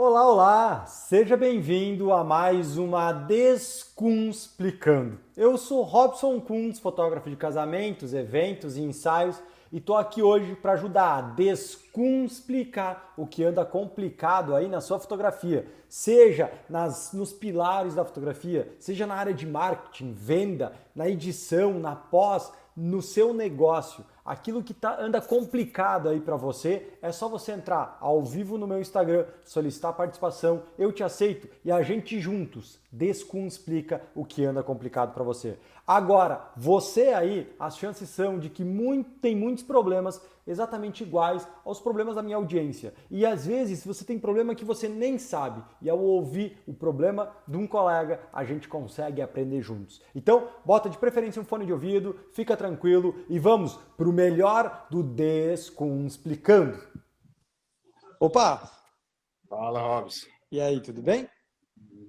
Olá, olá! Seja bem-vindo a mais uma Descunsplicando. Eu sou Robson Kunz, fotógrafo de casamentos, eventos e ensaios, e estou aqui hoje para ajudar a descunspicar o que anda complicado aí na sua fotografia, seja nos pilares da fotografia, seja na área de marketing, venda, na edição, na pós, no seu negócio. Aquilo que anda complicado aí para você, é só você entrar ao vivo no meu Instagram, solicitar participação, eu te aceito e a gente juntos descomplica o que anda complicado para você. Agora, você aí, as chances são de que tem muitos problemas exatamente iguais aos problemas da minha audiência. E às vezes você tem problema que você nem sabe. E ao ouvir o problema de um colega, a gente consegue aprender juntos. Então, bota de preferência um fone de ouvido, fica tranquilo e vamos para o melhor do Descomplicando. Opa! Fala, Robson. E aí, tudo bem?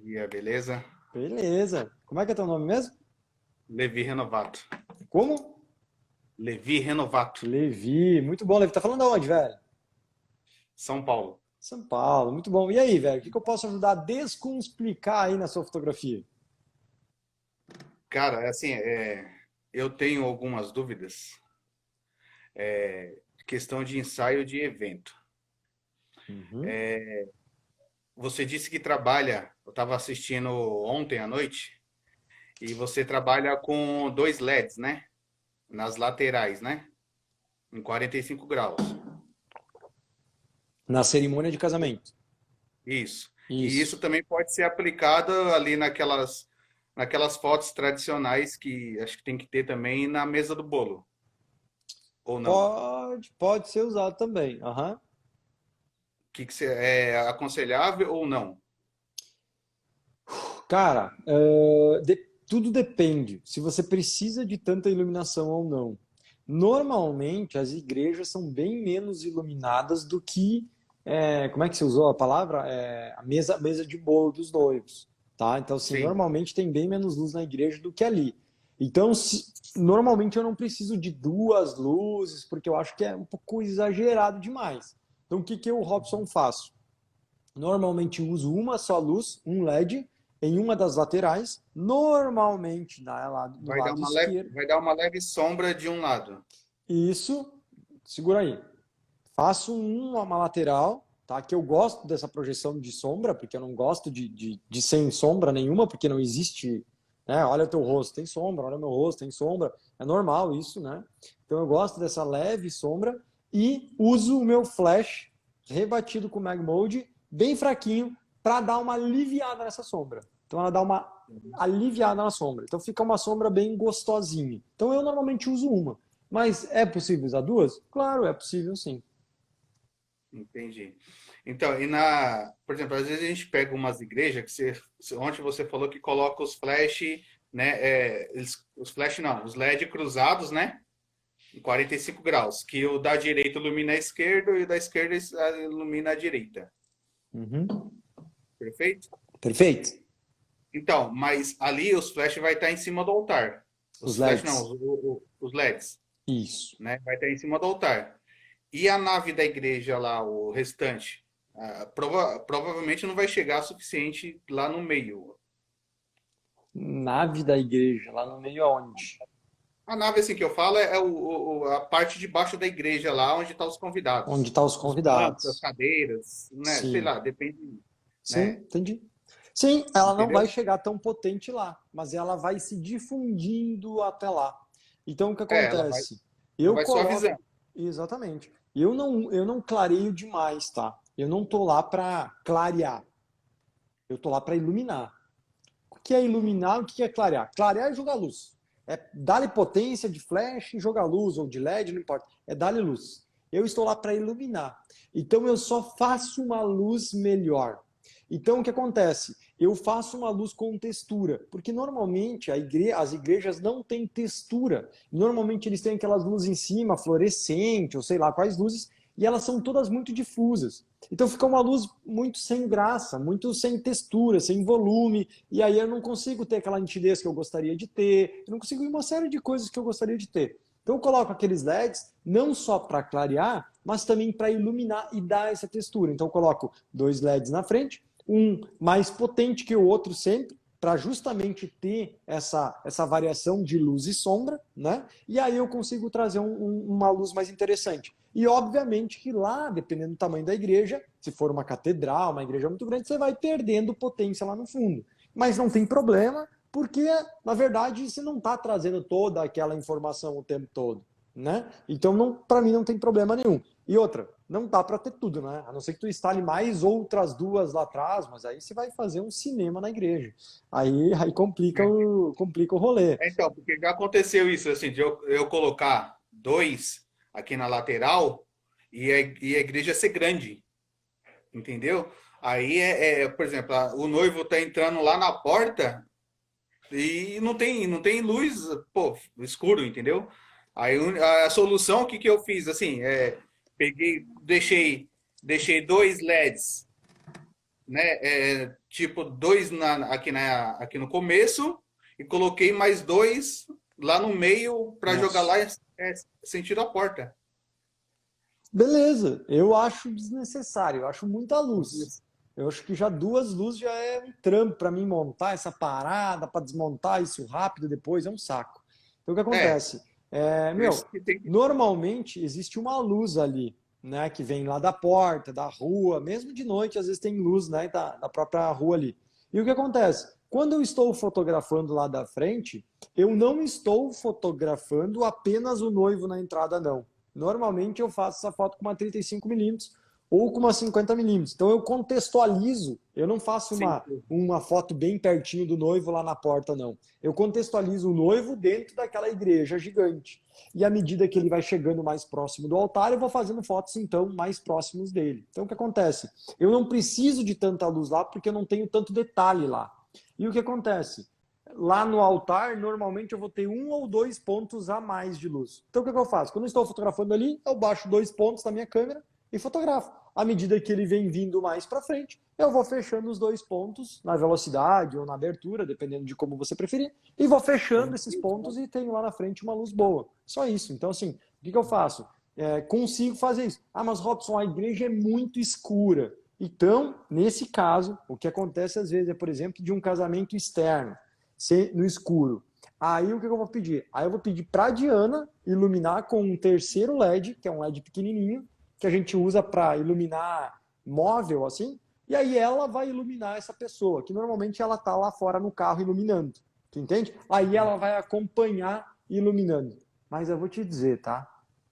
E aí, beleza? Beleza. Como é que é teu nome mesmo? Levi Renovato. Como? Levi Renovato, Levi. Muito bom, Levi. Tá falando aonde, velho? São Paulo. São Paulo. Muito bom. E aí, velho? O que eu posso ajudar a descomplicar aí na sua fotografia? Cara, assim, eu tenho algumas dúvidas. Questão de ensaio de evento. Uhum. Você disse que trabalha, eu estava assistindo ontem à noite, e você trabalha com dois LEDs, né? Nas laterais, né? Em 45 graus. Na cerimônia de casamento. Isso. E Isso. isso também pode ser aplicado ali naquelas fotos tradicionais que acho que tem que ter também na mesa do bolo, ou não? Pode ser usado também. Aham. Que é aconselhável ou não? Cara, tudo depende se você precisa de tanta iluminação ou não. Normalmente, as igrejas são bem menos iluminadas do que, como é que você usou a palavra? A mesa de bolo dos noivos, tá? Então, assim, Sim, normalmente tem bem menos luz na igreja do que ali. Então, normalmente eu não preciso de duas luzes, porque eu acho que é um pouco exagerado demais. Então, o que que eu, Robson, faço? Normalmente uso uma só luz, um LED, em uma das laterais, normalmente no lado esquerdo. vai dar uma leve sombra de um lado. Isso, segura aí. Faço uma lateral, tá? Que eu gosto dessa projeção de sombra, porque eu não gosto de sem sombra nenhuma, porque não existe, né? Olha o teu rosto, tem sombra, olha o meu rosto, tem sombra. É normal isso, né? Então eu gosto dessa leve sombra e uso o meu flash rebatido com Mag Mode, bem fraquinho, para dar uma aliviada nessa sombra. Então ela dá uma aliviada na sombra. Então fica uma sombra bem gostosinha. Então eu normalmente uso uma. Mas é possível usar duas? Claro, é possível sim. Entendi. Então, por exemplo, às vezes a gente pega umas igrejas ontem você falou que coloca os flash, né? Os flash não, os LED cruzados, né? Em 45 graus, que o da direita ilumina a esquerda e o da esquerda ilumina a direita. Uhum. Perfeito? Perfeito? Então, mas ali os flash vai estar em cima do altar. Os Os flash não, LEDs. os LEDs, Isso. né? Vai estar em cima do altar. E a nave da igreja lá, o restante, provavelmente não vai chegar suficiente lá no meio. Nave da igreja, lá no meio aonde? A nave, assim, que eu falo é a parte de baixo da igreja lá, onde estão os Onde convidados. estão os Os bancos, as convidados. cadeiras, né? Sei Sim. lá, depende, Sim, né? entendi. Sim, ela não vai Entendeu? chegar tão potente lá, mas ela vai se difundindo até lá. Então, o que Ela acontece? ela Eu vai coloco. suavizando. Exatamente. Eu não clareio demais, tá? Eu não tô lá para clarear. Eu tô lá para iluminar. O que é iluminar? O que é clarear? Clarear é jogar luz. É dar-lhe potência de flash e jogar luz, ou de LED, não importa. É dar-lhe luz. Eu estou lá para iluminar. Então eu só faço uma luz melhor. Então o que acontece? Eu faço uma luz com textura, porque normalmente as igrejas não têm textura. Normalmente eles têm aquelas luzes em cima, fluorescente, ou sei lá quais luzes, e elas são todas muito difusas. Então fica uma luz muito sem graça, muito sem textura, sem volume, e aí eu não consigo ter aquela nitidez que eu gostaria de ter, eu não consigo ir uma série de coisas que eu gostaria de ter. Então eu coloco aqueles LEDs não só para clarear, mas também para iluminar e dar essa textura. Então eu coloco 2 LEDs na frente, um mais potente que o outro sempre, para justamente ter essa variação de luz e sombra, né? E aí eu consigo trazer uma luz mais interessante. E obviamente que lá, dependendo do tamanho da igreja, se for uma catedral, uma igreja muito grande, você vai perdendo potência lá no fundo. Mas não tem problema, porque na verdade você não está trazendo toda aquela informação o tempo todo, né? Então, para mim, não tem problema nenhum. E outra, não dá para ter tudo, né? A não ser que tu instale mais outras 2 lá atrás, mas aí você vai fazer um cinema na igreja. Aí complica o rolê. Então, porque já aconteceu isso, assim, de eu colocar 2 aqui na lateral e a igreja ser grande, entendeu? Aí, por exemplo, o noivo tá entrando lá na porta e não tem luz, pô, escuro, entendeu? Aí a solução, o que que eu fiz? Assim, peguei, deixei 2 LEDs, né? Tipo, 2 aqui no começo e coloquei mais 2 lá no meio para jogar Nossa. lá sentido a porta. Beleza, eu acho desnecessário, eu acho muita luz. Eu acho que já 2 luzes já é um trampo para mim montar essa parada, para desmontar isso rápido depois, é um saco. Então o que É, acontece? por Meu, isso que tem que. normalmente existe uma luz ali, né, que vem lá da porta, da rua, mesmo de noite, às vezes tem luz, né, da própria rua ali. E o que acontece? Quando eu estou fotografando lá da frente, eu não estou fotografando apenas o noivo na entrada, não. Normalmente eu faço essa foto com uma 35 mm ou com uma 50 mm. Então eu contextualizo, eu não faço Sim, uma foto bem pertinho do noivo lá na porta, não. Eu contextualizo o noivo dentro daquela igreja gigante. E à medida que ele vai chegando mais próximo do altar, eu vou fazendo fotos, então, mais próximos dele. Então o que acontece? Eu não preciso de tanta luz lá porque eu não tenho tanto detalhe lá. E o que acontece? Lá no altar, normalmente eu vou ter 1 ou 2 pontos a mais de luz. Então o que eu faço? Quando eu estou fotografando ali, eu baixo 2 pontos na minha câmera e fotografo. À medida que ele vem vindo mais para frente, eu vou fechando os 2 pontos na velocidade ou na abertura, dependendo de como você preferir, e vou fechando esses pontos e tenho lá na frente uma luz boa. Só isso. Então, assim, o que eu faço? Consigo fazer isso. Ah, mas Robson, a igreja é muito escura. Então, nesse caso, o que acontece às vezes é, por exemplo, de um casamento externo, ser no escuro. Aí o que eu vou pedir? Aí eu vou pedir para a Diana iluminar com um terceiro LED, que é um LED pequenininho, que a gente usa para iluminar móvel, assim, e aí ela vai iluminar essa pessoa, que normalmente ela tá lá fora no carro iluminando. Tu entende? Aí ela vai acompanhar iluminando. Mas eu vou te dizer, tá?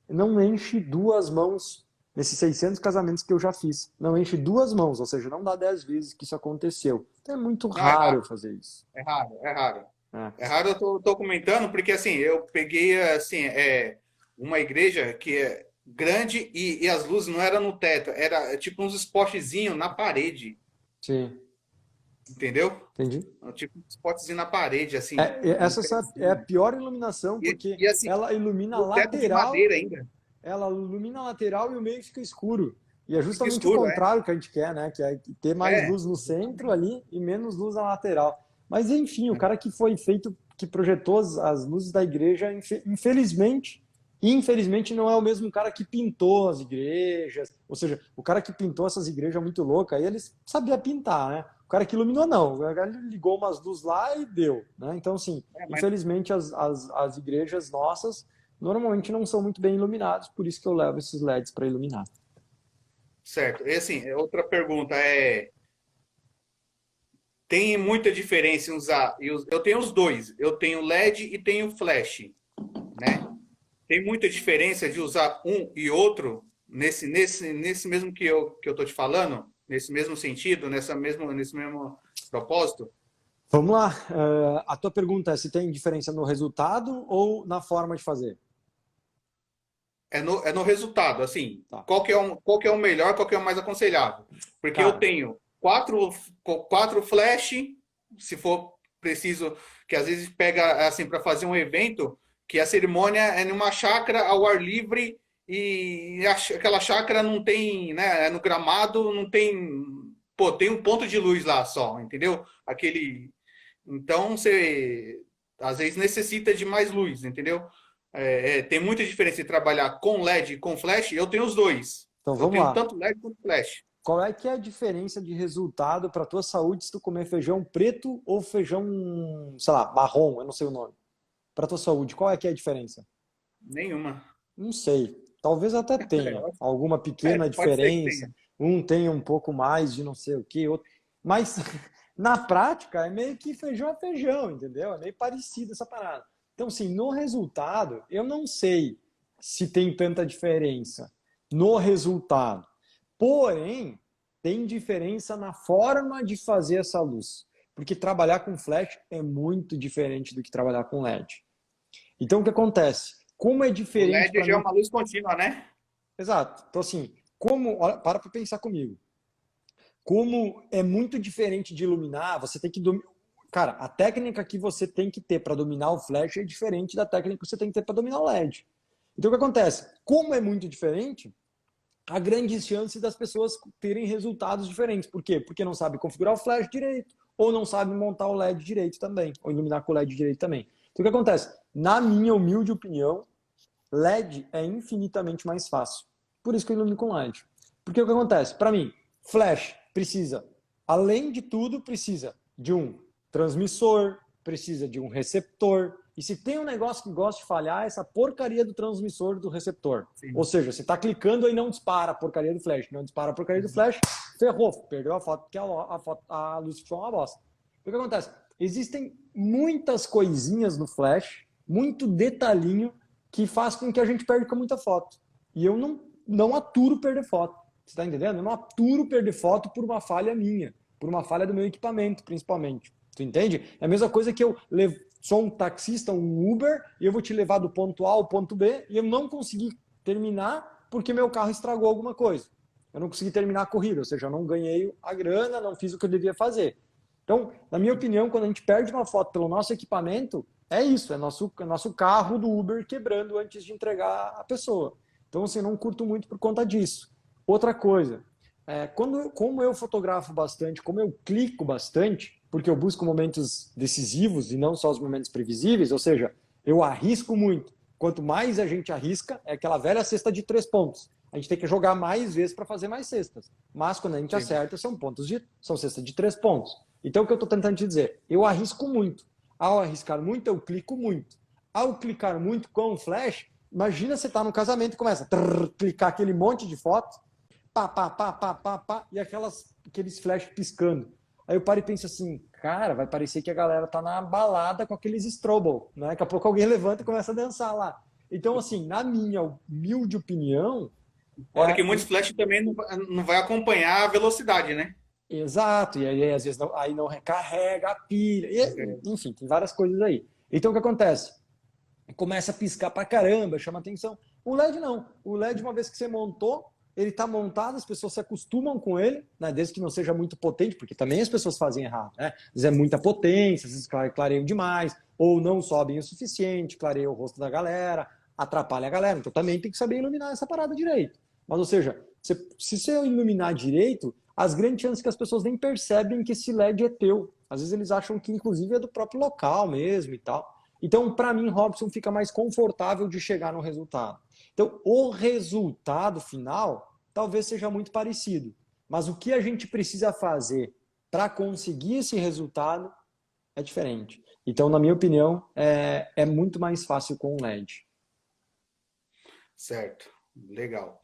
Não enche 2 mãos nesses 600 casamentos que eu já fiz. Não enche 2 mãos, ou seja, não dá 10 vezes que isso aconteceu. Então é muito não, é raro raro, fazer isso. é raro, é raro. É. É raro, eu tô comentando, porque assim, eu peguei assim, uma igreja que é grande e as luzes não eram no teto, era tipo uns spotzinhos na parede, Sim, entendeu? entendi. Tipo uns spotzinhos na parede, assim, no Essa é a teto. pior iluminação, porque E assim, ela ilumina a o teto de lateral, madeira ainda. ela ilumina a lateral e o meio fica escuro. E é Fica justamente o escuro, é. contrário que a gente quer, né? Que é ter mais É. luz no centro ali e menos luz na lateral. Mas enfim, o cara que foi feito, que projetou as luzes da igreja, infelizmente não é o mesmo cara que pintou as igrejas. Ou seja, o cara que pintou essas igrejas muito loucas, aí ele sabia pintar, né? O cara que iluminou, não. O cara ligou umas luzes lá e deu, né? Então, assim, Mas infelizmente as igrejas nossas normalmente não são muito bem iluminadas, por isso que eu levo esses LEDs para iluminar. certo. E assim, outra pergunta tem muita diferença em usar. Eu tenho os dois. Eu tenho LED e tenho flash, né? Tem muita diferença de usar um e outro nesse mesmo que eu tô te falando, nesse mesmo sentido, nesse mesmo propósito. Vamos lá. A tua pergunta é se tem diferença no resultado ou na forma de fazer? É no resultado, assim, Tá. qual que é o melhor, qual que é o mais aconselhável. Porque eu Cara, tenho quatro flash, se for preciso, que às vezes pega assim para fazer um evento, que a cerimônia é numa chácara ao ar livre e aquela chácara não tem, né, é no gramado, não tem, pô, tem um ponto de luz lá só, entendeu? Então você às vezes necessita de mais luz, entendeu? tem muita diferença em trabalhar com LED e com flash. Eu tenho os dois. Então Eu vamos tenho lá. tanto LED quanto flash. Qual é que é a diferença de resultado para a tua saúde se tu comer feijão preto ou feijão, sei lá, marrom, eu não sei o nome. Para a tua saúde, qual é que é a diferença? Nenhuma. Não sei. Talvez até tenha alguma pequena Pode ser que diferença. tenha. Um tenha um pouco mais de não sei o que, outro. Mas na prática é meio que feijão é feijão, entendeu? É meio parecido essa parada. Então, assim, no resultado, eu não sei se tem tanta diferença no resultado. Porém, tem diferença na forma de fazer essa luz. Porque trabalhar com flash é muito diferente do que trabalhar com LED. Então, o que acontece? Como é O diferente LED para já é mim. uma luz contínua, né? Exato. Então, assim, como. Olha, para pensar comigo. Como é muito diferente de iluminar, você tem que dominar. Cara, a técnica que você tem que ter para dominar o flash é diferente da técnica que você tem que ter para dominar o LED. Então, o que acontece? Como é muito diferente, há grandes chances das pessoas terem resultados diferentes. Por quê? Porque não sabe configurar o flash direito, ou não sabe montar o LED direito também, ou iluminar com o LED direito também. Então, o que acontece? Na minha humilde opinião, LED é infinitamente mais fácil. Por isso que eu ilumino com LED. Porque o que acontece? Para mim, flash precisa, além de tudo, precisa de um transmissor, precisa de um receptor. E se tem um negócio que gosta de falhar, é essa porcaria do transmissor do receptor. Sim. Ou seja, você está clicando e não dispara a porcaria do flash. Não dispara a porcaria do flash, ferrou, perdeu a foto, porque a luz ficou uma bosta. O que acontece? Existem muitas coisinhas no flash, muito detalhinho, que faz com que a gente perca muita foto. E eu não aturo perder foto. Você está entendendo? Eu não aturo perder foto por uma falha minha, por uma falha do meu equipamento, principalmente. Tu entende? É a mesma coisa que eu sou um taxista, um Uber, e eu vou te levar do ponto A ao ponto B, e eu não consegui terminar porque meu carro estragou alguma coisa. Eu não consegui terminar a corrida, ou seja, eu não ganhei a grana, não fiz o que eu devia fazer. Então, na minha opinião, quando a gente perde uma foto pelo nosso equipamento, é isso, é nosso carro do Uber quebrando antes de entregar a pessoa. Então, assim, não curto muito por conta disso. Outra coisa, como eu fotografo bastante, como eu clico bastante, porque eu busco momentos decisivos e não só os momentos previsíveis, ou seja, eu arrisco muito. Quanto mais a gente arrisca, é aquela velha cesta de 3 pontos. A gente tem que jogar mais vezes para fazer mais cestas. Mas quando a gente acerta, são cestas de 3 pontos. Então, o que eu estou tentando te dizer? Eu arrisco muito. Ao arriscar muito, eu clico muito. Ao clicar muito com o flash, imagina você tá no casamento e começa a clicar aquele monte de foto, pá, pá, pá, pá, pá, pá, e aqueles flash piscando. Aí eu paro e penso assim, cara, vai parecer que a galera tá na balada com aqueles strobo, né? Daqui a pouco alguém levanta e começa a dançar lá. Então, assim, na minha humilde opinião, Fora que muitos flash também não vai acompanhar a velocidade, né? exato, e aí às vezes aí não recarrega a pilha, enfim, tem várias coisas aí. Então o que acontece? Começa a piscar pra caramba, chama atenção. O LED não. O LED, uma vez que você montou, ele está montado, as pessoas se acostumam com ele, né? Desde que não seja muito potente, porque também as pessoas fazem errado, né? Às vezes é muita potência, às vezes clareiam demais, ou não sobem o suficiente, clareia o rosto da galera, atrapalha a galera. Então também tem que saber iluminar essa parada direito. Mas, ou seja, se você iluminar direito, as grandes chances que as pessoas nem percebem que esse LED é teu. Às vezes eles acham que, inclusive, é do próprio local mesmo e tal. Então, para mim, Robson fica mais confortável de chegar no resultado. Então, o resultado final talvez seja muito parecido, mas o que a gente precisa fazer para conseguir esse resultado é diferente. Então, na minha opinião, é muito mais fácil com o LED. Certo, legal.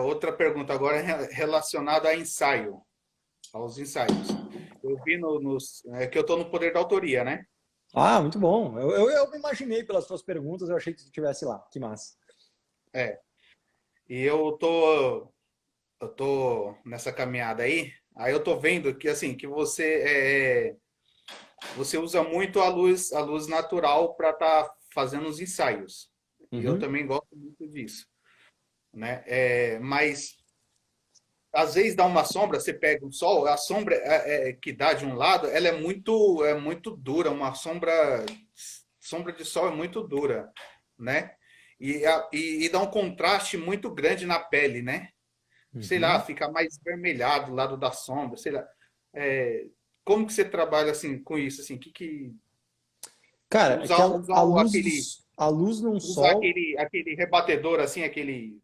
Outra pergunta agora relacionada a ensaio, aos ensaios. Eu vi que eu estou no poder da autoria, né? Ah, muito bom. Eu me imaginei pelas suas perguntas, eu achei que você estivesse lá. Que massa. É. E eu tô nessa caminhada aí eu tô vendo que assim que você usa muito a luz natural para estar fazendo os ensaios. E eu Uhum. também gosto muito disso, né? Mas às vezes dá uma sombra, você pega o sol, a sombra que dá de um lado, ela é muito dura, uma sombra de sol é muito dura, né? E dá um contraste muito grande na pele, né? Sei lá, Uhum. fica mais vermelhado do lado da sombra, sei lá. É, como que você trabalha assim com isso, assim? Cara, é que Usar a luz do, aquele. A luz num Usar sol, aquele rebatedor, assim,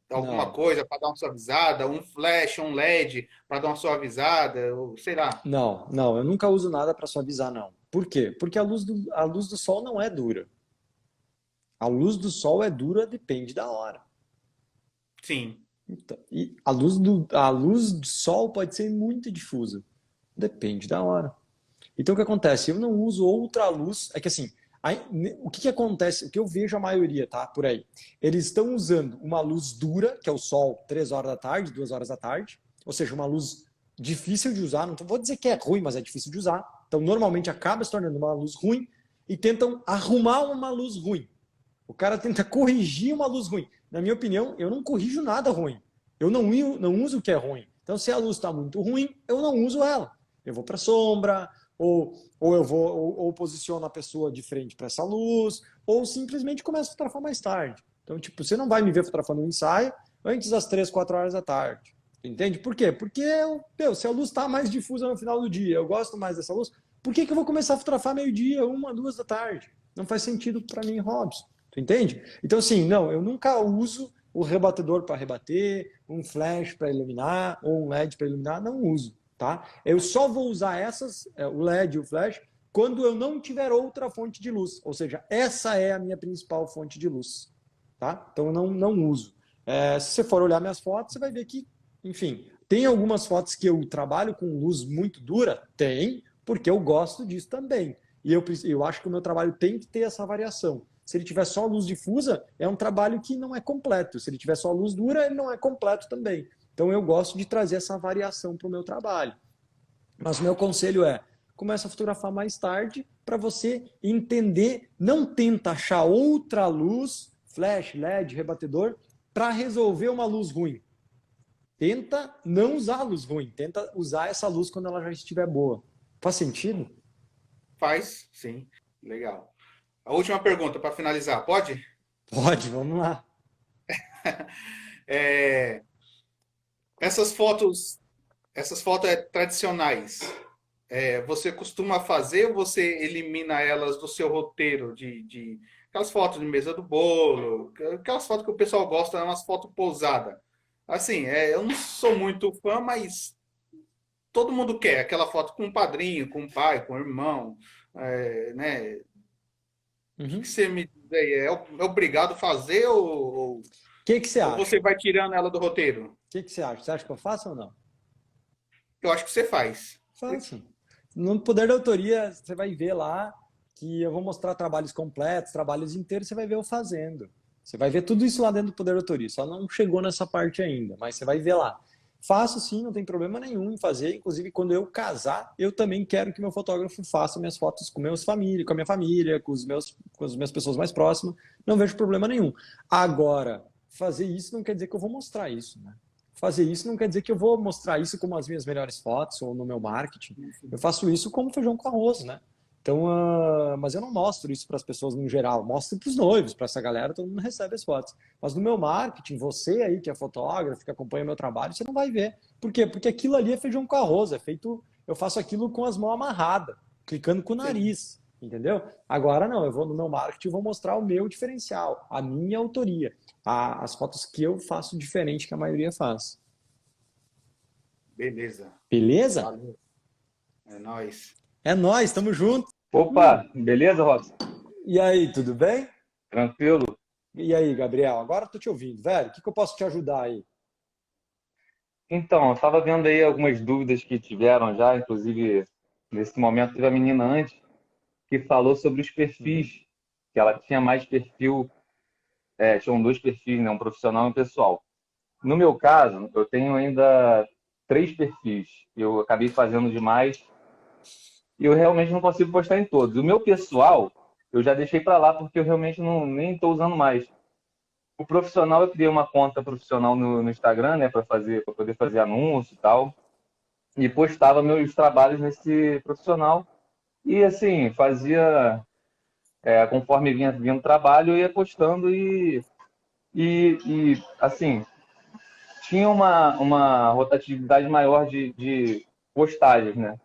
alguma não. coisa para dar uma suavizada, um flash, um LED para dar uma suavizada, ou sei lá. Não, não, eu nunca uso nada para suavizar, não. Por quê? Porque a luz do sol não é dura. A luz do sol é dura, depende da hora. Sim. Então, e a luz do sol pode ser muito difusa. Depende da hora. Então o que acontece? Eu não uso outra luz. É que assim, o que acontece? O que eu vejo a maioria, tá? Por aí. Eles estão usando uma luz dura, que é o sol, 3 horas da tarde, 2 horas da tarde. Ou seja, uma luz difícil de usar. Não vou dizer que é ruim, mas é difícil de usar. Então normalmente acaba se tornando uma luz ruim e tentam arrumar uma luz ruim. O cara tenta corrigir uma luz ruim. Na minha opinião, eu não corrijo nada ruim. Eu não uso o que é ruim. Então, se a luz está muito ruim, eu não uso ela. Eu vou para a sombra, ou posiciono a pessoa de frente para essa luz, ou simplesmente começo a fotografar mais tarde. Então, tipo, você não vai me ver fotografando um ensaio antes das 3, 4 horas da tarde. Entende? Por quê? Porque, se a luz está mais difusa no final do dia, eu gosto mais dessa luz, por que eu vou começar a fotografar meio-dia, 1, 2 da tarde? Não faz sentido para mim, Robson. Tu entende? Então, assim, não, eu nunca uso o rebatedor para rebater, um flash para iluminar, ou um LED para iluminar, não uso, tá? Eu só vou usar o LED e o flash, quando eu não tiver outra fonte de luz. Ou seja, essa é a minha principal fonte de luz, tá? Então, eu não uso. Se você for olhar minhas fotos, você vai ver que, enfim, tem algumas fotos que eu trabalho com luz muito dura? Tem, porque eu gosto disso também. E eu acho que o meu trabalho tem que ter essa variação. Se ele tiver só luz difusa, é um trabalho que não é completo. Se ele tiver só luz dura, ele não é completo também. Então eu gosto de trazer essa variação para o meu trabalho. Mas o meu conselho é, começa a fotografar mais tarde para você entender, não tenta achar outra luz, flash, LED, rebatedor, para resolver uma luz ruim. Tenta não usar a luz ruim, tenta usar essa luz quando ela já estiver boa. Faz sentido? Faz, sim. Legal. A última pergunta para finalizar, pode? Pode, vamos lá. É, essas fotos tradicionais, você costuma fazer ou você elimina elas do seu roteiro de aquelas fotos de mesa do bolo, aquelas fotos que o pessoal gosta, é umas fotos pousadas. Assim, eu não sou muito fã, mas todo mundo quer aquela foto com o padrinho, com o pai, com o irmão, né? O que Uhum. você me diz aí? É obrigado a fazer Que você ou acha? você vai tirando ela do roteiro? Que você acha? Você acha que eu faço ou não? Eu acho que você faz. Faço. No poder da autoria, você vai ver lá que eu vou mostrar trabalhos completos, trabalhos inteiros, você vai ver eu fazendo. Você vai ver tudo isso lá dentro do poder da autoria. Só não chegou nessa parte ainda, mas você vai ver lá. Faço sim, não tem problema nenhum em fazer. Inclusive, quando eu casar, eu também quero que meu fotógrafo faça minhas fotos com a minha família, com as minhas pessoas mais próximas. Não vejo problema nenhum. Agora, fazer isso não quer dizer que eu vou mostrar isso, né? Fazer isso não quer dizer que eu vou mostrar isso como as minhas melhores fotos ou no meu marketing. Eu faço isso como feijão com arroz, né? Então, mas eu não mostro isso para as pessoas no geral, mostro para os noivos, para essa galera, todo mundo recebe as fotos. Mas no meu marketing, você aí que é fotógrafo, que acompanha o meu trabalho, você não vai ver. Por quê? Porque aquilo ali é feijão com arroz, é feito, eu faço aquilo com as mãos amarradas, clicando com o Sim. nariz, entendeu? Agora não, eu vou no meu marketing, vou mostrar o meu diferencial, a minha autoria, as fotos que eu faço diferente que a maioria faz. Beleza. Beleza? Valeu. É nóis. É nóis, tamo junto. Opa, beleza, Robson? E aí, tudo bem? Tranquilo? E aí, Gabriel, agora eu tô te ouvindo, velho. O que eu posso te ajudar aí? Então, eu estava vendo aí algumas dúvidas que tiveram já, inclusive nesse momento teve a menina antes que falou sobre os Uhum. perfis, que ela tinha mais perfil, tinham dois perfis, né, um profissional e um pessoal. No meu caso, eu tenho ainda três perfis. Eu acabei fazendo demais e eu realmente não consigo postar em todos. O meu pessoal, eu já deixei para lá porque eu realmente não nem estou usando mais. O profissional, eu criei uma conta profissional no Instagram, né, para poder fazer anúncio e tal, e postava meus trabalhos nesse profissional. E assim, fazia, conforme vinha vindo trabalho, eu ia postando e assim, tinha uma rotatividade maior de postagens, né?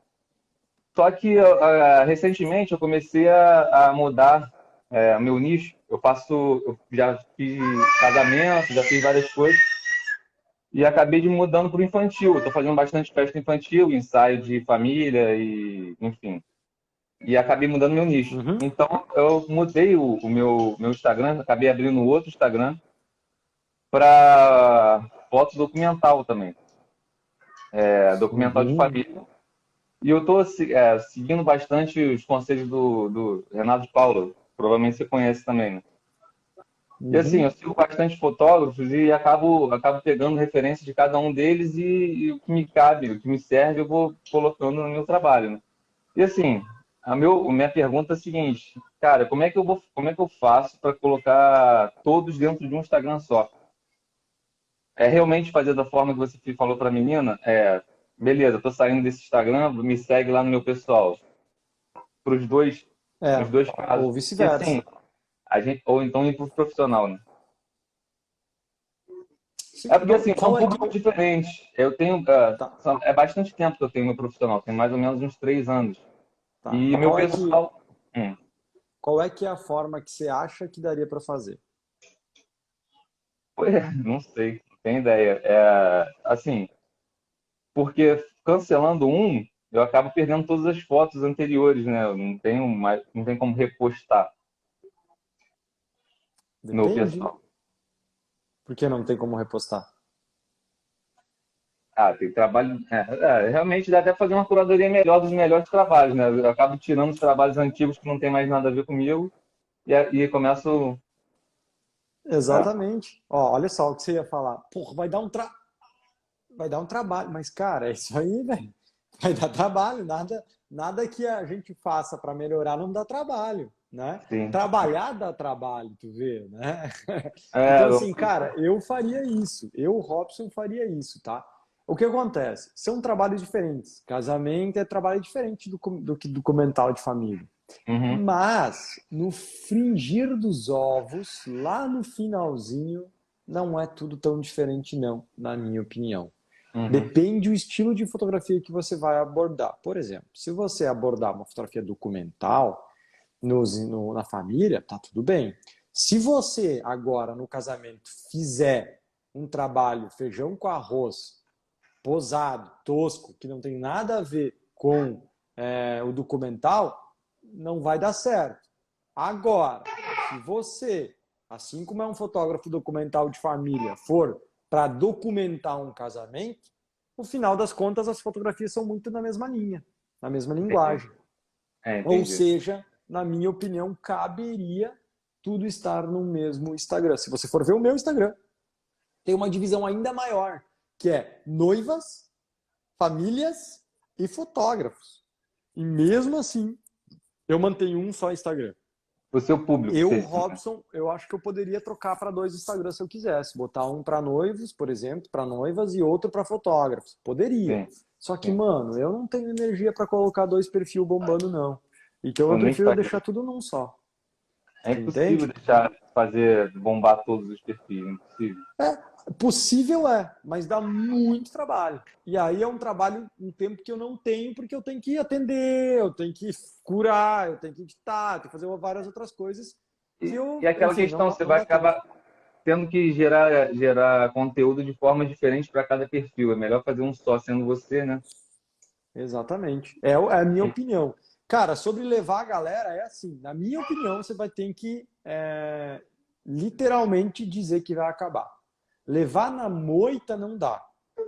Só que recentemente eu comecei a mudar meu nicho eu já fiz casamento, já fiz várias coisas e acabei de mudando para o infantil. Eu tô fazendo bastante festa infantil, ensaio de família e, enfim. E acabei mudando meu nicho. Uhum. Então, eu mudei o meu Instagram, acabei abrindo outro Instagram para foto documental também, documental de Uhum. família. E eu estou seguindo bastante os conselhos do Renato de Paula, provavelmente você conhece também, né? E assim, eu Uhum. sigo bastante fotógrafos e acabo pegando referência de cada um deles e o que me cabe, o que me serve, eu vou colocando no meu trabalho, né? E assim, a minha pergunta é a seguinte, cara, como é que eu faço para colocar todos dentro de um Instagram só? É realmente fazer da forma que você falou para a menina? Beleza, tô saindo desse Instagram, me segue lá no meu pessoal. Para os É, dois casos. ou E assim, vice-versa. ou então ir para o profissional, né? Sim, É porque não, assim, são qual é que... públicos diferentes. Eu tenho, Tá, é bastante tempo que eu tenho meu profissional, tem mais ou menos uns 3 anos. tá. E E meu pessoal, hum, qual é que é a forma que você acha que daria para fazer? não sei, não tenho ideia. Assim, porque cancelando um, eu acabo perdendo todas as fotos anteriores, né? Eu não tenho mais, não tem como repostar no Depende, pessoal. porque não tem como repostar. Ah, tem trabalho. Realmente dá até fazer uma curadoria melhor dos melhores trabalhos, né? Eu acabo tirando os trabalhos antigos que não tem mais nada a ver comigo e começo. É, Exatamente. Ó, olha só o que você ia falar. Porra, vai dar um trabalho, mas cara, é isso aí, velho. Vai dar trabalho, nada que a gente faça para melhorar não dá trabalho, né? sim. Trabalhar dá trabalho, tu vê, né? É, Então assim, cara, eu faria isso. Eu, Robson, faria isso, tá? O que acontece? São trabalhos diferentes. Casamento é trabalho diferente do que documental de família. uhum, Mas, no fringir dos ovos, lá no finalzinho, não é tudo tão diferente, não, na minha opinião. uhum, Depende do estilo de fotografia que você vai abordar. Por exemplo, se você abordar uma fotografia documental na família, tá tudo bem. Se você agora no casamento fizer um trabalho feijão com arroz, posado, tosco, que não tem nada a ver com o documental, não vai dar certo. Agora, se você, assim como é um fotógrafo documental de família, for para documentar um casamento, no final das contas as fotografias são muito na mesma linha, na mesma entendi. linguagem. Ou Entendi. seja, na minha opinião, caberia tudo estar no mesmo Instagram. Se você for ver o meu Instagram, tem uma divisão ainda maior, que é noivas, famílias e fotógrafos. E mesmo assim, eu mantenho um só Instagram. O seu público, Eu, você diz, né? Robson, eu acho que eu poderia trocar para 2 Instagrams se eu quisesse. Botar um para noivos, por exemplo, para noivas e outro para fotógrafos. Poderia. Sim, Só que, sim. mano, eu não tenho energia para colocar 2 perfis bombando, não. Então eu Eu nem prefiro faria. deixar tudo num só. É Tu impossível entende? deixar fazer bombar todos os perfis, é impossível. É, possível é, mas dá muito trabalho. E aí é um trabalho, um tempo que eu não tenho, porque eu tenho que atender, eu tenho que curar, eu tenho que editar, eu tenho que fazer várias outras coisas que E eu, aquela enfim, questão, você não vai dá tempo. acabar tendo que gerar conteúdo de forma diferente para cada perfil. É melhor fazer um só sendo você, né? Exatamente. É a minha opinião. Cara, sobre levar a galera, é assim, na minha opinião, você vai ter que literalmente dizer que vai acabar. Levar na moita não dá.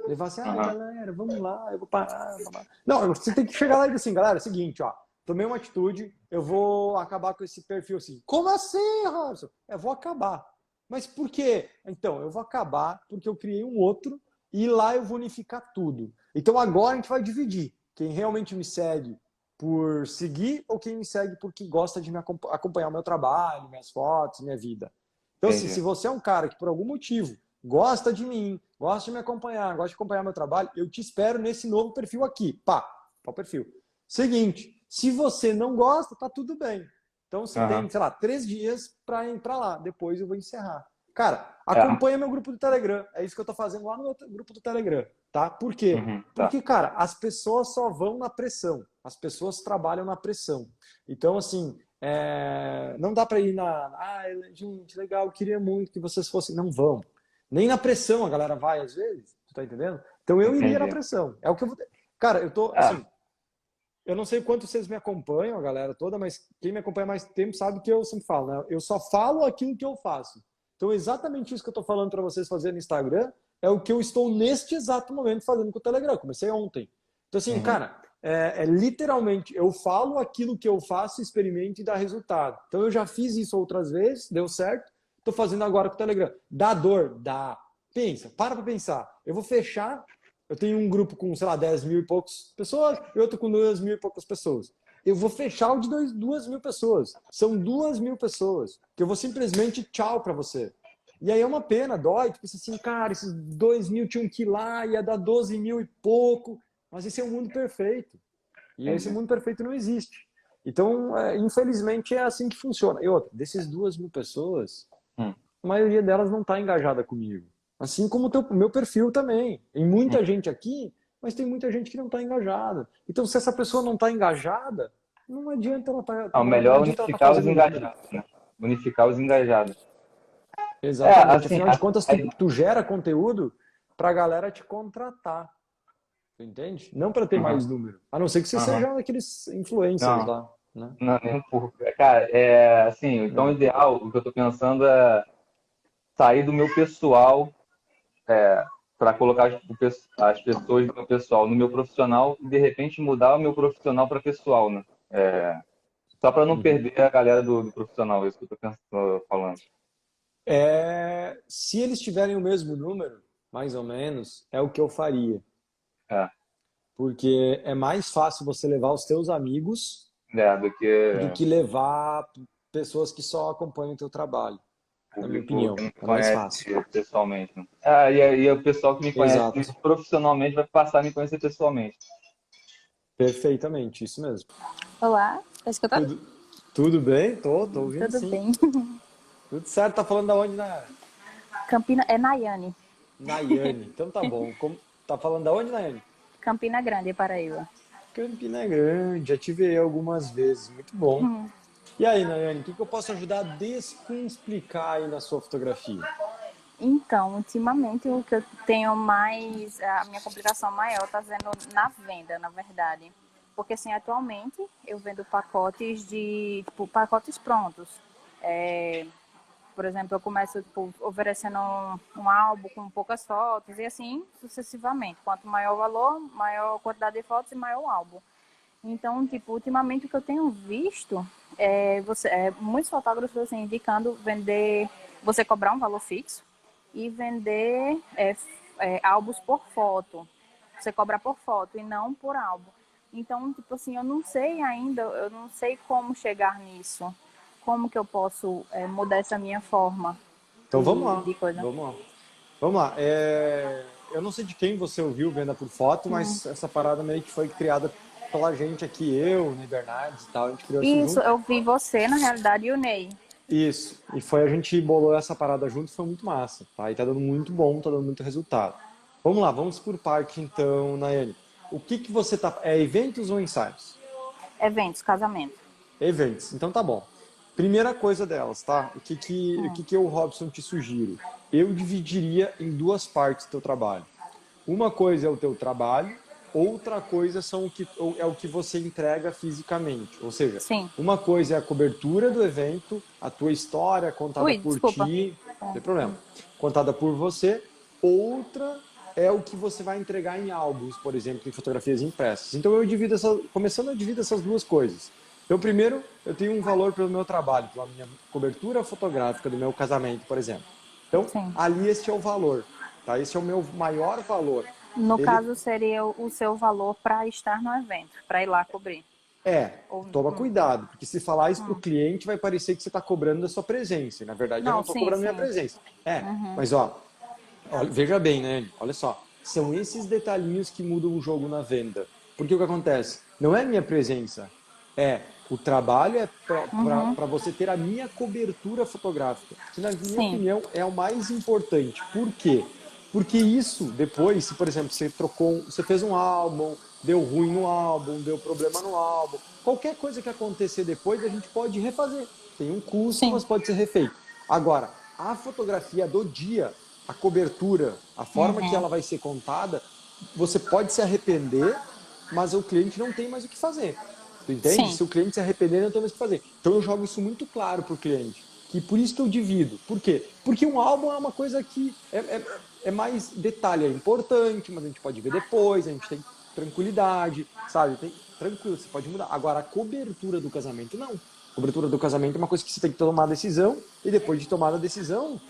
Levar assim, ah, Aham. galera, vamos lá, eu vou parar. Vamos lá. Não, você tem que chegar lá e dizer assim, galera, é o seguinte, ó, tomei uma atitude, eu vou acabar com esse perfil assim. Como assim, Robson? Eu vou acabar. Mas por quê? Então, eu vou acabar porque eu criei um outro e lá eu vou unificar tudo. Então agora a gente vai dividir. Quem realmente me segue por seguir ou quem me segue porque gosta de me acompanhar o meu trabalho, minhas fotos, minha vida. Então, assim, se Entendi. você é um cara que por algum motivo gosta de mim, gosta de me acompanhar, gosta de acompanhar meu trabalho, eu te espero nesse novo perfil aqui. Pá, o perfil. Seguinte, se você não gosta, tá tudo bem. Então você tem, Aham. sei lá, 3 dias para entrar lá. Depois eu vou encerrar. Cara, É. acompanha meu grupo do Telegram. É isso que eu tô fazendo lá no meu grupo do Telegram, tá? Por quê? Uhum, tá. Porque, cara, as pessoas só vão na pressão. As pessoas trabalham na pressão. Então, assim, não dá para ir gente, legal, queria muito que vocês fossem. Não vão. Nem na pressão a galera vai, às vezes. Tu tá entendendo? Então eu iria na Entendi. pressão. É o que eu vou. Cara, eu tô, Ah, assim, eu não sei quanto vocês me acompanham, a galera toda, mas quem me acompanha mais tempo sabe que eu sempre falo, né? Eu só falo aquilo que eu faço. Então, exatamente isso que eu tô falando para vocês fazerem no Instagram é o que eu estou neste exato momento fazendo com o Telegram. Comecei ontem. Então, assim, uhum, cara, literalmente, eu falo aquilo que eu faço, experimento e dá resultado. Então, eu já fiz isso outras vezes, deu certo. Tô fazendo agora com o Telegram. Dá dor? Dá. Pensa, para pensar. Eu vou fechar. Eu tenho um grupo com, sei lá, 10 mil e poucas pessoas e outro com 2 mil e poucas pessoas. Eu vou fechar o de 2 mil pessoas. São 2 mil pessoas que eu vou simplesmente tchau para você. E aí é uma pena, dói. Tu pensa assim, cara, esses 2 mil tinham que ir lá, ia dar 12 mil e pouco. Mas esse é um mundo perfeito. E esse entendi. mundo perfeito não existe. Então, infelizmente, é assim que funciona. E outra, desses 2 mil pessoas, Hum, a maioria delas não está engajada comigo. Assim como o meu perfil também. Tem muita hum. gente aqui, mas tem muita gente que não está engajada. Então, se essa pessoa não está engajada, não adianta ela Ah, o não melhor é adianta ela tá unificar os fazendo nada. engajados, né? Unificar os engajados. É, Exatamente. assim, Afinal de contas, tu gera conteúdo para a galera te contratar. Tu entende? Não para ter aham, mais número. A não ser que você aham. seja aqueles influencers Não, lá, né? não, nem um pouco. Cara, assim, então o É. ideal, o que eu tô pensando é sair do meu pessoal para colocar as pessoas do meu pessoal no meu profissional e de repente mudar o meu profissional para pessoal, né? Só para não Uhum. perder a galera do profissional, é isso que eu tô pensando, falando. Se eles tiverem o mesmo número, mais ou menos, é o que eu faria. É, Porque é mais fácil você levar os teus amigos do do que que levar pessoas que só acompanham o teu trabalho, na minha público que opinião. não me É mais conhece fácil. pessoalmente. Né? E o pessoal que me conhece Exato. profissionalmente vai passar a me conhecer pessoalmente. Perfeitamente, isso mesmo. Olá, tá escutando? Tudo, tudo bem? Tô ouvindo Tudo sim. bem. Tudo certo, tá falando da onde, na Campina, é Nayane, Nayane. Então tá bom. Tá falando da onde, Nayane? Campina Grande, Paraíba. Campina Grande, já tive aí algumas vezes, muito bom. E aí, Nayane, o que eu posso ajudar a descomplicar aí na sua fotografia? Então, ultimamente o que eu tenho mais, a minha complicação maior está sendo na venda, na verdade. Porque assim, atualmente eu vendo pacotes tipo, pacotes prontos. É, por exemplo, eu começo tipo, oferecendo um álbum com poucas fotos e assim sucessivamente. Quanto maior o valor, maior a quantidade de fotos e maior o álbum. Então, tipo, ultimamente o que eu tenho visto muitos fotógrafos assim, indicando vender, você cobrar um valor fixo e vender álbuns por foto. Você cobra por foto e não por álbum. Então, tipo assim, eu não sei ainda, eu não sei como chegar nisso. Como que eu posso mudar essa minha forma Então vamos lá, de coisa? vamos lá. Vamos lá. Eu não sei de quem você ouviu Venda por Foto, mas essa parada meio que foi criada pela gente aqui, eu, o Ney Bernardes e tal, a gente criou isso Isso, junto. eu vi você, na realidade, e o Ney. Isso. E foi a gente bolou essa parada junto, foi muito massa, tá? E tá dando muito bom, tá dando muito resultado. Vamos lá, vamos por parte então, Nayane. O que que você tá. É eventos ou ensaios? Eventos, casamento. Eventos. Então tá bom. Primeira coisa delas, tá? O que eu, Robson, te sugiro? Eu dividiria em duas partes o teu trabalho. Uma coisa é o teu trabalho, outra coisa é o que você entrega fisicamente. Ou seja, Sim. uma coisa é a cobertura do evento, a tua história contada Ui, por desculpa. ti, não tem problema, contada por você. Outra é o que você vai entregar em álbuns, por exemplo, em fotografias impressas. Então começando a dividir essas duas coisas. Então, primeiro, eu tenho um valor pelo meu trabalho, pela minha cobertura fotográfica do meu casamento, por exemplo. Então, Sim. ali este é o valor, tá? Esse é o meu maior valor. No Ele caso, seria o seu valor para estar no evento, para ir lá cobrir. Ou, toma cuidado, porque se falar isso para o cliente, vai parecer que você está cobrando a sua presença. E, na verdade, eu não Não, estou sim, cobrando minha sim. presença. Mas veja bem, né? Olha só, são esses detalhinhos que mudam o jogo na venda. Porque o que acontece? Não é minha presença, o trabalho é para você ter a minha cobertura fotográfica, que na minha Sim. opinião é o mais importante. Por quê? Porque isso, depois, se por exemplo, você fez um álbum, deu ruim no álbum, deu problema no álbum, qualquer coisa que acontecer depois, a gente pode refazer. Tem um custo, Sim. mas pode ser refeito. Agora, a fotografia do dia, a cobertura, a forma que ela vai ser contada, você pode se arrepender, mas o cliente não tem mais o que fazer. Tu entende? Sim. Se o cliente se arrepender, não tem mais o que fazer. Então eu jogo isso muito claro pro cliente. Que por isso que eu divido. Por quê? Porque um álbum é uma coisa que é mais detalhe, é importante, mas a gente pode ver depois, a gente tem tranquilidade, sabe? Tranquilo, você pode mudar. Agora, a cobertura do casamento, não. A cobertura do casamento é uma coisa que você tem que tomar a decisão e depois de tomar a decisão,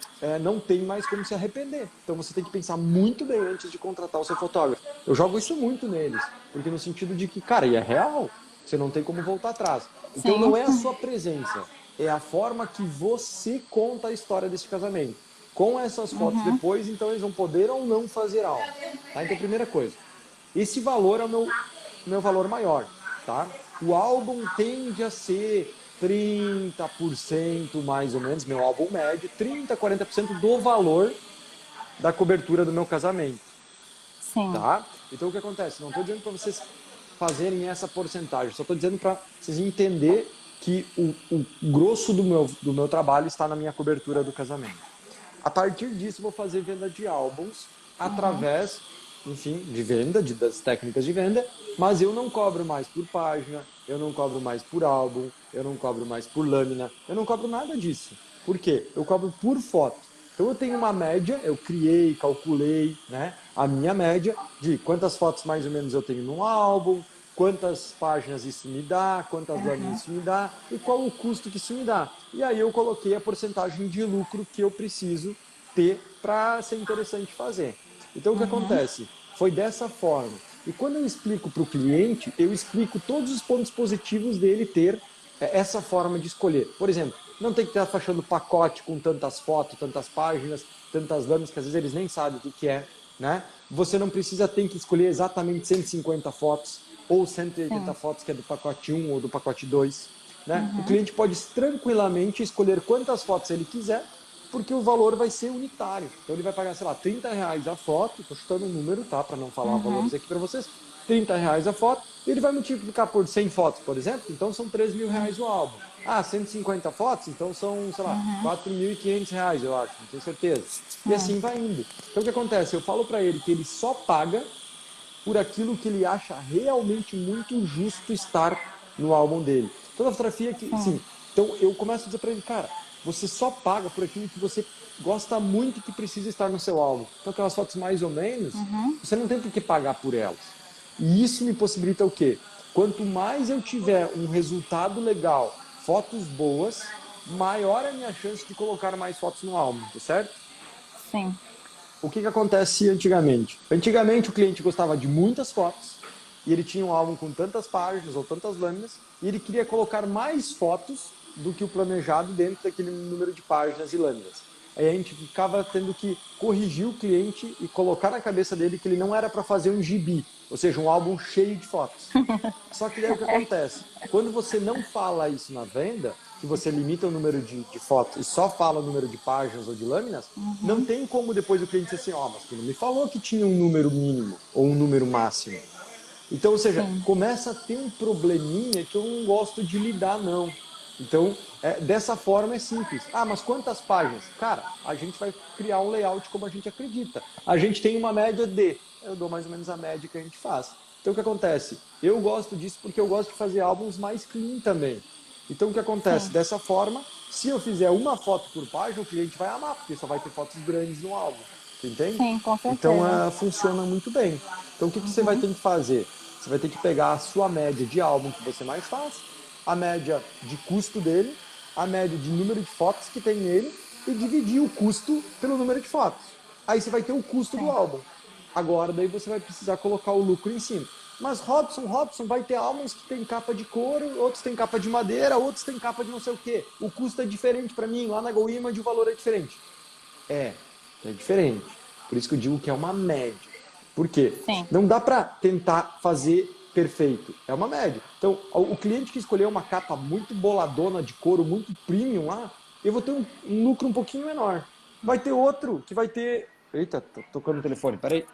não tem mais como se arrepender. Então você tem que pensar muito bem antes de contratar o seu fotógrafo. Eu jogo isso muito neles, porque no sentido de que, cara, e é real, você não tem como voltar atrás. Então Sim. não é a sua presença, é a forma que você conta a história desse casamento. Com essas fotos depois, então eles vão poder ou não fazer algo. Tá? Então, primeira coisa, esse valor é o meu valor maior. Tá? O álbum tende a ser 30% mais ou menos, meu álbum médio, 30%, 40% do valor da cobertura do meu casamento. Sim. Tá? Então o que acontece? Não estou dizendo para vocês fazerem essa porcentagem, só estou dizendo para vocês entenderem que o grosso do meu trabalho está na minha cobertura do casamento. A partir disso, vou fazer venda de álbuns através, enfim, de venda, das técnicas de venda, mas eu não cobro mais por página, eu não cobro mais por álbum, eu não cobro mais por lâmina, eu não cobro nada disso. Por quê? Eu cobro por foto. Então eu tenho uma média, eu criei, calculei, né, a minha média de quantas fotos mais ou menos eu tenho num álbum, quantas páginas isso me dá, quantas lâminas isso me dá e qual o custo que isso me dá. E aí eu coloquei a porcentagem de lucro que eu preciso ter para ser interessante fazer. Então o que acontece? Foi dessa forma. E quando eu explico para o cliente, eu explico todos os pontos positivos dele ter essa forma de escolher. Por exemplo, não tem que estar fechando pacote com tantas fotos, tantas páginas, tantas lâminas, que às vezes eles nem sabem o que é. Né? Você não precisa ter que escolher exatamente 150 fotos ou 180 fotos, que é do pacote 1 ou do pacote 2. Né? O cliente pode tranquilamente escolher quantas fotos ele quiser, porque o valor vai ser unitário. Então ele vai pagar, sei lá, R$30 a foto, estou chutando um número, tá? Para não falar valores aqui para vocês, R$30 a foto, e ele vai multiplicar por 100 fotos, por exemplo, então são R$3.000 o álbum. Ah, 150 fotos, então são, sei lá, R$4.500, eu acho, não tenho certeza. E assim vai indo. Então o que acontece? Eu falo para ele que ele só paga por aquilo que ele acha realmente muito justo estar no álbum dele. Toda fotografia que, sim. Então eu começo a dizer para ele, cara, você só paga por aquilo que você gosta muito que precisa estar no seu álbum. Então aquelas fotos mais ou menos, você não tem por que pagar por elas. E isso me possibilita o quê? Quanto mais eu tiver um resultado legal, fotos boas, maior é a minha chance de colocar mais fotos no álbum, tá certo? Sim. O que acontece antigamente? Antigamente o cliente gostava de muitas fotos e ele tinha um álbum com tantas páginas ou tantas lâminas e ele queria colocar mais fotos do que o planejado dentro daquele número de páginas e lâminas. Aí a gente ficava tendo que corrigir o cliente e colocar na cabeça dele que ele não era para fazer um gibi, ou seja, um álbum cheio de fotos. Só que daí o que acontece? Quando você não fala isso na venda, que você limita o número de fotos e só fala o número de páginas ou de lâminas, não tem como depois o cliente dizer assim, mas tu não me falou que tinha um número mínimo ou um número máximo. Então, ou seja, começa a ter um probleminha que eu não gosto de lidar, não. Então, dessa forma é simples. Mas quantas páginas? Cara, a gente vai criar um layout como a gente acredita. A gente tem uma média de... Eu dou mais ou menos a média que a gente faz. Então, o que acontece? Eu gosto disso porque eu gosto de fazer álbuns mais clean também. Então, o que acontece? Dessa forma, se eu fizer uma foto por página, o cliente vai amar, porque só vai ter fotos grandes no álbum. Você entende? Sim, com certeza. Então, funciona muito bem. Então, o que você vai ter que fazer? Você vai ter que pegar a sua média de álbum que você mais faz, a média de custo dele, a média de número de fotos que tem nele e dividir o custo pelo número de fotos. Aí você vai ter o custo do álbum. Agora, daí você vai precisar colocar o lucro em cima. Mas Robson, vai ter álbuns que tem capa de couro, outros tem capa de madeira, outros tem capa de não sei o quê. O custo é diferente para mim, lá na GoImage o valor é diferente. É diferente. Por isso que eu digo que é uma média. Por quê? Sim. Não dá para tentar fazer perfeito. É uma média. Então, o cliente que escolheu uma capa muito boladona de couro, muito premium lá, eu vou ter um lucro um pouquinho menor. Vai ter outro que vai ter Eita, tô tocando o telefone, peraí.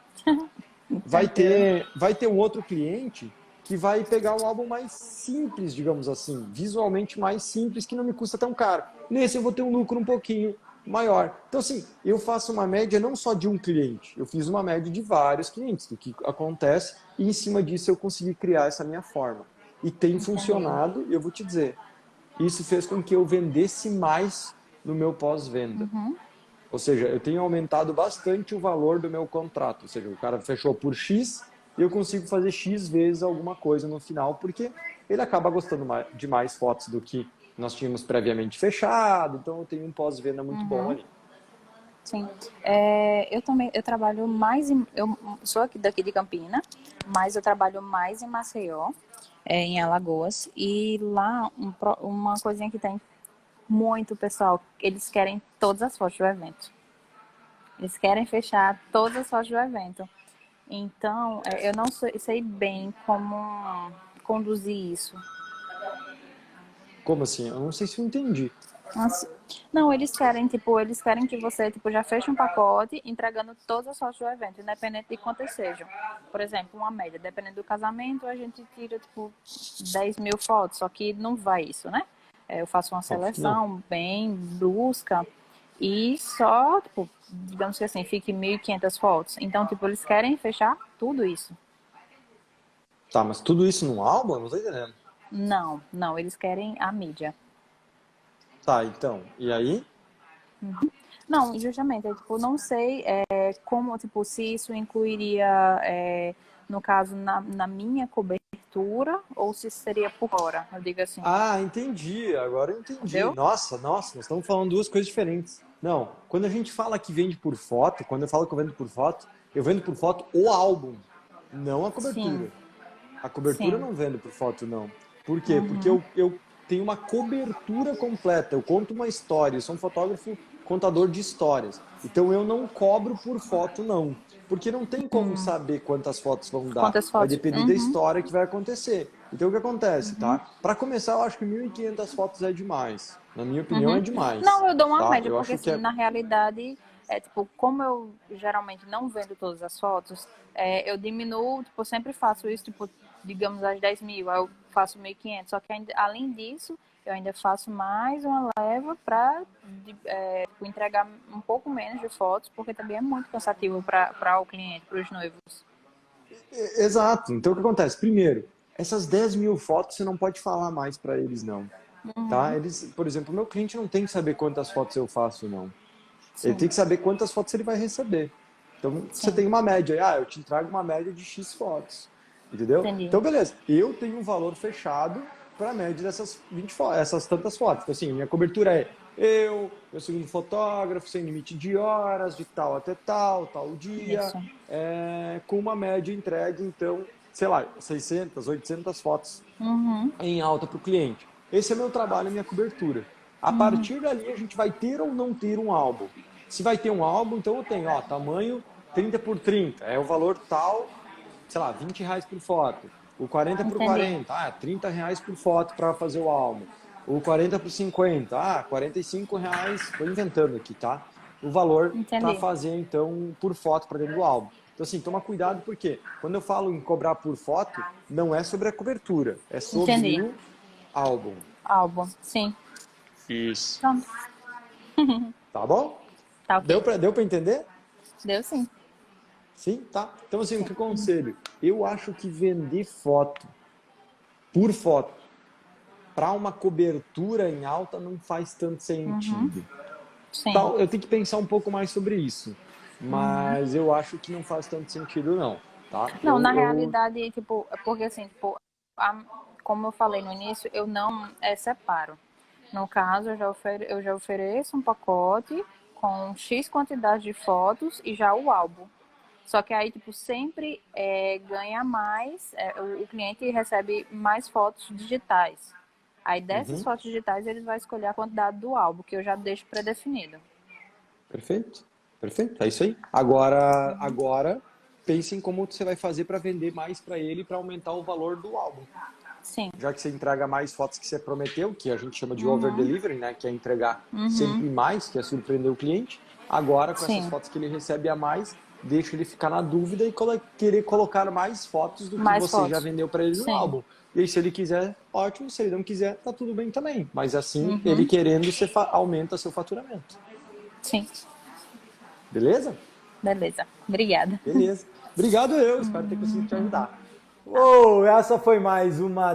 Vai ter um outro cliente que vai pegar um álbum mais simples, digamos assim, visualmente mais simples, que não me custa tão caro. Nesse eu vou ter um lucro um pouquinho maior. Então, assim, eu faço uma média não só de um cliente, eu fiz uma média de vários clientes, do que acontece, e em cima disso eu consegui criar essa minha forma. E tem funcionado, e eu vou te dizer, isso fez com que eu vendesse mais no meu pós-venda. Ou seja, eu tenho aumentado bastante o valor do meu contrato. Ou seja, o cara fechou por X e eu consigo fazer X vezes alguma coisa no final, porque ele acaba gostando de mais fotos do que nós tínhamos previamente fechado. Então, eu tenho um pós-venda muito bom ali. Sim. Eu também, eu trabalho mais eu sou aqui daqui de Campina, mas eu trabalho mais em Maceió, em Alagoas, e lá uma coisinha que tem muito, pessoal, eles querem todas as fotos do evento. Eles querem fechar todas as fotos do evento. Então, eu não sei bem como conduzir isso. Como assim? Eu não sei se eu entendi. Não, eles querem que você, já feche um pacote entregando todas as fotos do evento, independente de quantas sejam. Por exemplo, uma média, dependendo do casamento, a gente tira, 10 mil fotos, só que não vai isso, né? Eu faço uma seleção bem brusca e só, digamos que assim, fique 1.500 fotos. Então, eles querem fechar tudo isso. Tá, mas tudo isso num álbum? Eu não tô entendendo. Não, eles querem a mídia. Tá, então, e aí? Não, justamente, não sei como, se isso incluiria, no caso, na minha cobertura, ou se seria por fora, eu digo assim. Ah, entendi, agora eu entendi. Entendeu? Nossa, nós estamos falando duas coisas diferentes. Não, quando a gente fala que vende por foto, quando eu falo que eu vendo por foto o álbum, não a cobertura. Sim. A cobertura eu Sim. não vendo por foto, não. Por quê? Porque eu tenho uma cobertura completa, eu conto uma história, eu sou um fotógrafo contador de histórias. Então eu não cobro por foto, não. Porque não tem como saber quantas fotos vão dar. Quantas Vai fotos? depender da história que vai acontecer. Então o que acontece, tá? Para começar, eu acho que 1.500 fotos é demais. Na minha opinião, é demais. Não, eu dou uma tá? média, Eu porque acho que assim, na realidade, como eu geralmente não vendo todas as fotos, eu diminuo, eu sempre faço isso, digamos, às 10 mil, aí eu faço 1.500, só que além disso, eu ainda faço mais uma leva para entregar um pouco menos de fotos, porque também é muito cansativo para o cliente, para os noivos. Exato. Então o que acontece? Primeiro, essas 10 mil fotos você não pode falar mais para eles, não. Tá? Eles, por exemplo, o meu cliente não tem que saber quantas fotos eu faço, não. Sim. Ele tem que saber quantas fotos ele vai receber. Então, você tem uma média. Eu te trago uma média de X fotos. Entendeu? Entendi. Então, beleza. Eu tenho um valor fechado para a média dessas 20 fotos, essas tantas fotos. Então, assim, minha cobertura é meu segundo fotógrafo, sem limite de horas, de tal até tal dia, com uma média entregue, então, sei lá, 600, 800 fotos em alta para o cliente. Esse é meu trabalho, minha cobertura. A partir dali, a gente vai ter ou não ter um álbum. Se vai ter um álbum, então eu tenho, tamanho 30 por 30, é o valor tal, sei lá, R$20 por foto. O 40 por 40, R$30 por foto para fazer o álbum. O 40 por 50, R$45, estou inventando aqui, tá? O valor para fazer, então, por foto para dentro do álbum. Então, assim, toma cuidado, porque quando eu falo em cobrar por foto, não é sobre a cobertura, é sobre o álbum. Álbum, sim. Isso. Pronto. Tá bom? Tá okay. Deu para entender? Deu sim. Sim, tá. Então, assim, o que eu aconselho? Eu acho que vender foto por foto para uma cobertura em alta não faz tanto sentido. Sim. Então, eu tenho que pensar um pouco mais sobre isso. Mas eu acho que não faz tanto sentido, não. Tá? Não, na realidade, porque assim, como eu falei no início, eu não separo. No caso, eu já ofereço um pacote com X quantidade de fotos e já o álbum. Só que aí, sempre ganha mais, o cliente recebe mais fotos digitais. Aí dessas fotos digitais, ele vai escolher a quantidade do álbum, que eu já deixo pré-definido. Perfeito. Perfeito, é isso aí. Agora pense em como você vai fazer para vender mais para ele, para aumentar o valor do álbum. Sim. Já que você entrega mais fotos que você prometeu, que a gente chama de over delivery, né? Que é entregar sempre mais, que é surpreender o cliente. Agora, com Sim. essas fotos que ele recebe a mais, deixa ele ficar na dúvida e querer colocar mais fotos do que Mais você fotos. já vendeu para ele no Sim. álbum. E aí, se ele quiser, ótimo. Se ele não quiser, tá tudo bem também. Mas assim, Uhum. ele querendo, você aumenta seu faturamento. Sim. Beleza? Beleza. Obrigada. Beleza. Obrigado eu. Espero ter conseguido te ajudar. Uou, essa foi mais uma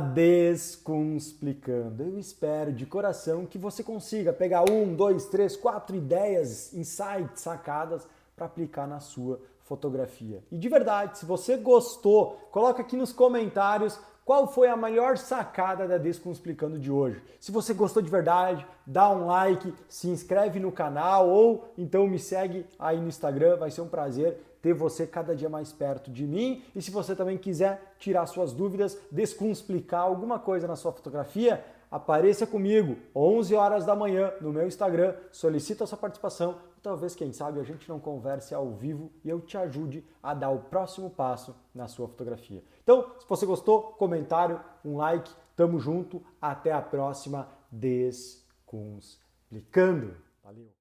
Descunsplicando. Eu espero de coração que você consiga pegar 1, 2, 3, 4 ideias, insights, sacadas para aplicar na sua fotografia. E de verdade, se você gostou, coloca aqui nos comentários qual foi a maior sacada da Descunsplicando de hoje. Se você gostou de verdade, dá um like, se inscreve no canal ou então me segue aí no Instagram, vai ser um prazer ter você cada dia mais perto de mim. E se você também quiser tirar suas dúvidas, descunspicar alguma coisa na sua fotografia, apareça comigo, 11 horas da manhã, no meu Instagram, solicita a sua participação e talvez, quem sabe, a gente não converse ao vivo e eu te ajude a dar o próximo passo na sua fotografia. Então, se você gostou, comentário, um like, tamo junto, até a próxima Descunsplicando. Valeu!